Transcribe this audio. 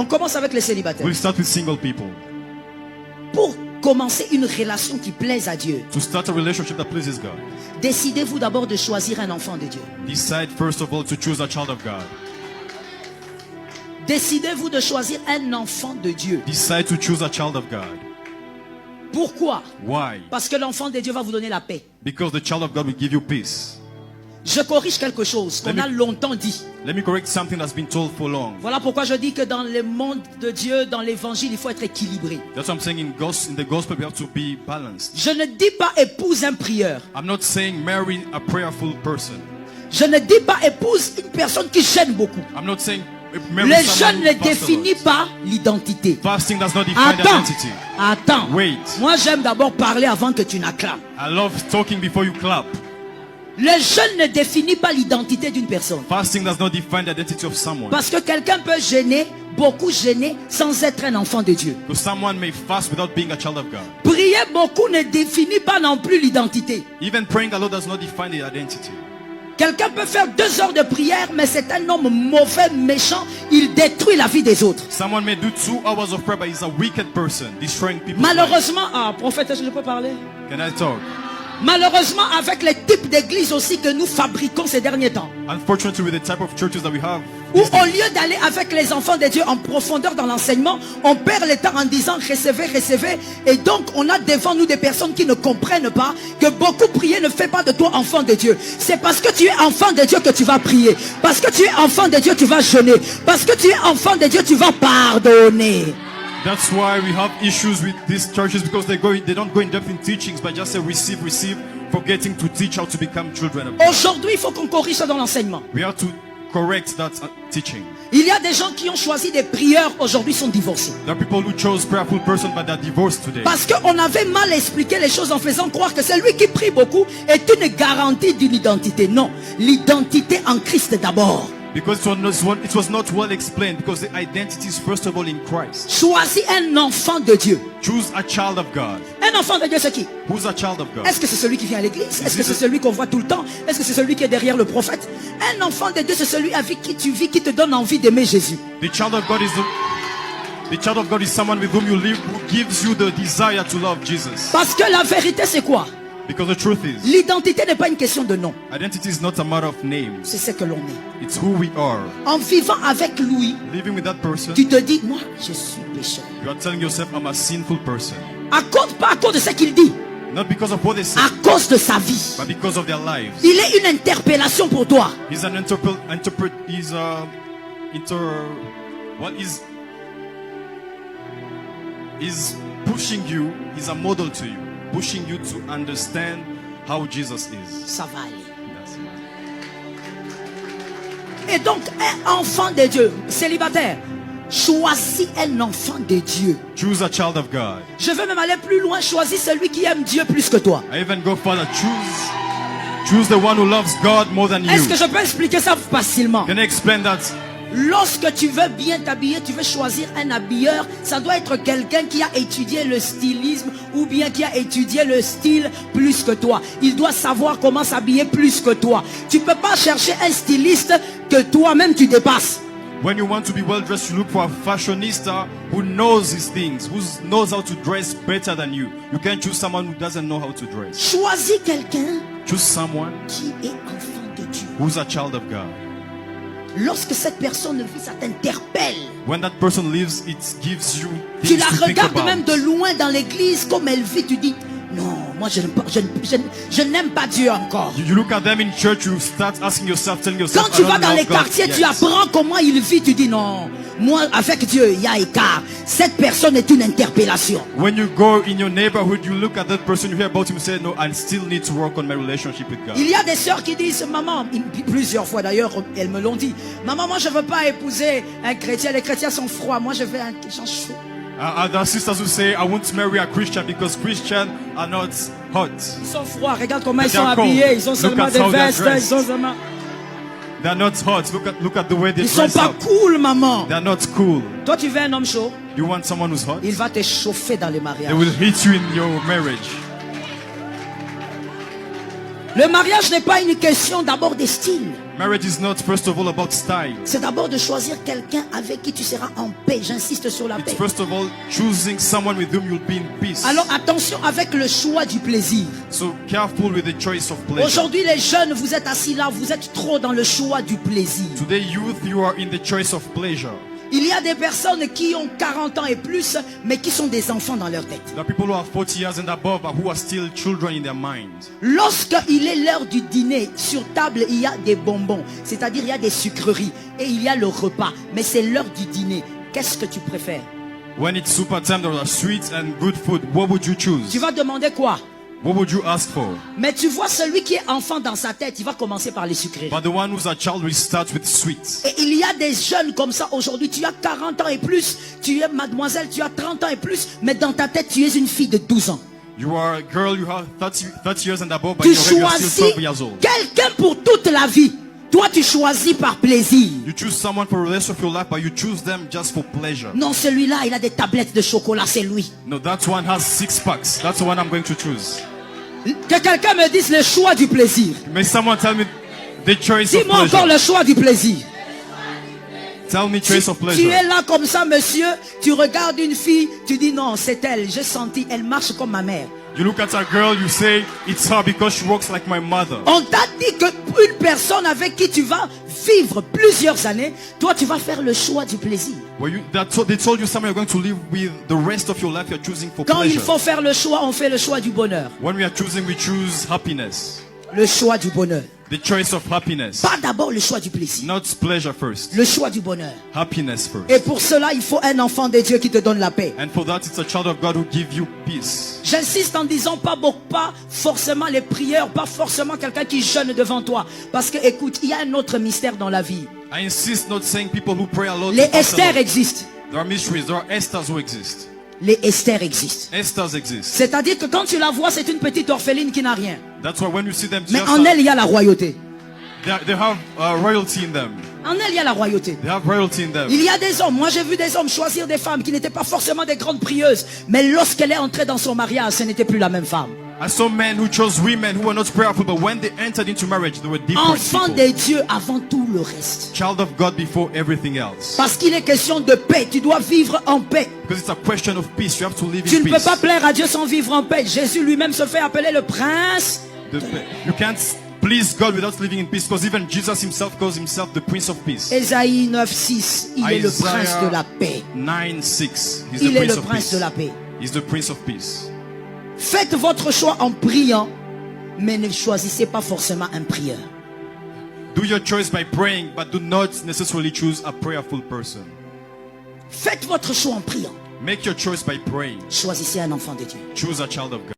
On commence avec les célibataires. We'll start with single people. Pour commencer une relation qui plaise à Dieu, To start a relationship that pleases God, décidez-vous d'abord de choisir un enfant de Dieu. decide first of all to choose a child of God. Décidez-vous de choisir un enfant de Dieu. Decide to choose a child of God. Pourquoi? Why? Parce que l'enfant de Dieu va vous donner la paix. Because the child of God will give you peace. Je corrige quelque chose qu'on a longtemps dit. Let me correct something that's been told for long. Voilà pourquoi je dis que dans le monde de Dieu, dans l'évangile, il faut être équilibré. That's what I'm saying in the gospel we have to be balanced. Je ne dis pas épouse un prieur. I'm not saying marry a prayerful person. Je ne dis pas épouse une personne qui gêne beaucoup. I'm not saying marry Le someone jeûne who ne fasts a définit lot. pas l'identité. Fasting does not define Attends, identity. attends. Wait. Moi j'aime d'abord parler avant que tu n'acclames. I love talking before you clap. Le jeûne ne définit pas l'identité d'une personne. Fasting does not define the identity of someone. Parce que quelqu'un peut gêner, beaucoup gêner, sans être un enfant de Dieu. Because someone may fast without being a child of God. Prier beaucoup ne définit pas non plus l'identité. Even praying a lot does not define the identity. Quelqu'un peut faire 2 heures de prière, mais c'est un homme mauvais, méchant. Il détruit la vie des autres. Someone may do 2 hours of prayer, but he's a wicked person, destroying people's lives. Malheureusement, prophète, est-ce que je peux parler? Can I talk? Malheureusement, avec les types d'églises aussi que nous fabriquons ces derniers temps, Unfortunately, with the type of churches that we have, où au lieu d'aller avec les enfants de Dieu en profondeur dans l'enseignement, on perd le temps en disant recevez, recevez. Et donc on a devant nous des personnes qui ne comprennent pas que beaucoup prier ne fait pas de toi enfant de Dieu. C'est parce que tu es enfant de Dieu que tu vas prier. Parce que tu es enfant de Dieu, tu vas jeûner. Parce que tu es enfant de Dieu, tu vas pardonner. that's why we have issues with these churches, because they don't go in depth in teachings, but just say receive, receive, forgetting to teach how to become children of God. Aujourd'hui, il faut qu'on corrige ça dans l'enseignement. We have to correct that teaching. Il y a des gens qui ont choisi des prieurs, aujourd'hui sont divorcés. There are people who chose prayerful person, but they're divorced today. Parce qu'on avait mal expliqué les choses en faisant croire que celui qui prie beaucoup est une garantie d'une identité. Non, l'identité en Christ d'abord. Because it was not well explained, because the identity is first of all in Christ. Choisis un enfant de Dieu. Choose a child of God. Un enfant de Dieu, c'est qui? Who's a child of God? Est-ce que c'est celui qui vient à l'église? Est-ce que c'est celui qu'on voit tout le temps? Est-ce que c'est celui qui est derrière le prophète? Un enfant de Dieu, c'est celui avec qui tu vis, qui te donne envie d'aimer Jésus. The child of God is someone with whom you live, who gives you the desire to love Jesus. Parce que la vérité, c'est quoi? Because the truth is, L'identité n'est pas une question de nom. identity is not a matter of names. C'est ce que l'on est. It's who we are. En vivant avec lui, Living with that person, tu te dis, moi, je suis pécheur. you are telling yourself, I'm a sinful person. Pas à cause de ce qu'il dit, Not because of what they say, à cause de sa vie. but because of their lives. Il est une interpellation pour toi. He's pushing you, he's a model to you, pushing you to understand how Jesus is. Ça va aller. That's it. Et donc, un enfant de Dieu, célibataire, choisis un enfant de Dieu. Choose a child of God. Je veux même aller plus loin, choisis celui qui aime Dieu plus que toi. I even go further. Choose the one who loves God more than you. Est-ce que je peux expliquer ça facilement? Can I explain that? Lorsque tu veux bien t'habiller, tu veux choisir un habilleur, ça doit être quelqu'un qui a étudié le stylisme ou bien qui a étudié le style plus que toi. Il doit savoir comment s'habiller plus que toi. Tu ne peux pas chercher un styliste que toi-même tu dépasses. When you want to be well dressed, you look for a fashionista who knows his things, who knows how to dress better than you. You can't choose someone who doesn't know how to dress. Choisis quelqu'un Choose someone qui est enfant de Dieu. who's a child of God. Lorsque cette personne vit, ça t'interpelle. When that person lives, it gives you Tu things la to think regardes about. même de loin dans l'église, comme elle vit, tu dis, non, moi je n'aime pas Dieu encore. You look at them in church, you start asking yourself, telling yourself, Quand tu I don't vas dans love les God quartiers, yet. tu apprends comment il vit, tu dis, non, moi avec Dieu, il y a écart. Cette personne est une interpellation. When you go in your neighborhood, you look at that person, you hear about him, you say, no, I still need to work on my relationship with God. Il y a des sœurs qui disent, maman, plusieurs fois d'ailleurs, elles me l'ont dit, maman, moi je veux pas épouser un chrétien, les chrétiens sont froids, moi je veux un gens chaud. There are sisters who say, I won't marry a Christian because Christians are not hot. Ils sont froids, regarde comment ils They are sont cold. habillés, ils ont Look seulement at des how they're vestes, dressed. ils ont seulement... They're not hot. Look at the way they Ils sont dress pas up. cool, maman. They're not cool. Toi tu veux un homme chaud, You want someone who's hot? il va te chauffer dans les They mariages. will hit you in your marriage. Le mariage n'est pas une question d'abord de style. Marriage is not first of all about style. C'est d'abord de choisir quelqu'un avec qui tu seras en paix. J'insiste sur la It's paix. first of all choosing someone with whom you'll be in peace. Alors attention avec le choix du plaisir. So careful with the choice of pleasure. Aujourd'hui les jeunes, vous êtes assis là, vous êtes trop dans le choix du plaisir. Today, youth, you are in the choice of pleasure. Il y a des personnes qui ont 40 ans et plus, mais qui sont des enfants dans leur tête. There are people who are 40 years and above but who are still children in their minds. Lorsqu'il est l'heure du dîner, sur table, il y a des bonbons. C'est-à-dire, il y a des sucreries. Et il y a le repas. Mais c'est l'heure du dîner. Qu'est-ce que tu préfères? When it's super time, there are sweets and good food. What would you choose? Tu vas demander quoi? What would you ask for? Mais tu vois, celui qui est enfant dans sa tête, il va commencer par les sucreries. But the one who's a child will start with sweets. Et il y a des jeunes comme ça aujourd'hui. Tu as 40 ans et plus. Tu es mademoiselle, tu as 30 ans et plus. Mais dans ta tête, tu es une fille de 12 ans. You are a girl, you have 30 years and above, but Tu you're still choisis 12 years old. quelqu'un pour toute la vie. Toi, tu choisis par plaisir. You choose someone for the rest of your life, but you choose them just for pleasure. Non, celui-là, il a des tablettes de chocolat, c'est lui. No, that one has 6 packs. That's the one I'm going to choose. Que quelqu'un me dise le choix du plaisir. May someone tell me the choice of Dis-moi encore pleasure. le choix du plaisir. Tell me choice of Tu pleasure. es là comme ça, monsieur, tu regardes une fille, tu dis non, c'est elle, j'ai senti, elle marche comme ma mère. You look at a girl, you say, it's her because she walks like my mother. On t'a dit que une personne avec qui tu vas vivre plusieurs années, toi tu vas faire le choix du plaisir. Well, they told you someone you're going to live with the rest of your life, you're choosing for Quand il pleasure. faut faire le choix, on fait le choix du bonheur. When we are choosing, we choose happiness. Le choix du bonheur. The choice of happiness. Pas d'abord le choix du plaisir. Not pleasure first. Le choix du bonheur. Happiness first. Et pour cela, il faut un enfant de Dieu qui te donne la paix. And for that, it's a child of God who gives you peace. J'insiste en disant pas forcément les prières, pas forcément quelqu'un qui jeûne devant toi. Parce que écoute, il y a un autre mystère dans la vie. I insist not saying people who pray a lot. Les to fast a Esther lot. existent. There are mysteries. There are Esthers who exist. Les Esther existent. Esthers exist. C'est-à-dire que quand tu la vois, c'est une petite orpheline qui n'a rien. That's why when you see them, Mais just en elle, il y a la royauté. they have royalty in them. En elle, il y a la royauté. They have royalty in them. Il y a des hommes, moi j'ai vu des hommes choisir des femmes qui n'étaient pas forcément des grandes prieuses. Mais lorsqu'elle est entrée dans son mariage, ce n'était plus la même femme. I saw men who chose women who were not prayerful, but when they entered into marriage, they were different Enfant people. de Dieu avant tout le reste. Child of God before everything else. Parce qu'il est question de paix. Tu dois vivre en paix. Because it's a question of peace. You have to live Tu in ne peux peace. pas plaire à Dieu sans vivre en paix. Jésus lui-même se fait appeler le prince. You can't please God without living in peace, because even Jesus himself calls himself the Prince of Peace. Ésaïe 9:6. Il est le Isaiah prince de la paix. 9:6. He's Il the est Prince le of prince Peace. de la paix. He's the Prince of Peace. Faites votre choix en priant, mais ne choisissez pas forcément un prieur. Do your choice by praying, but do not necessarily choose a prayerful person. Faites votre choix en priant. Make your choice by praying. Choisissez un enfant de Dieu. Choose a child of God.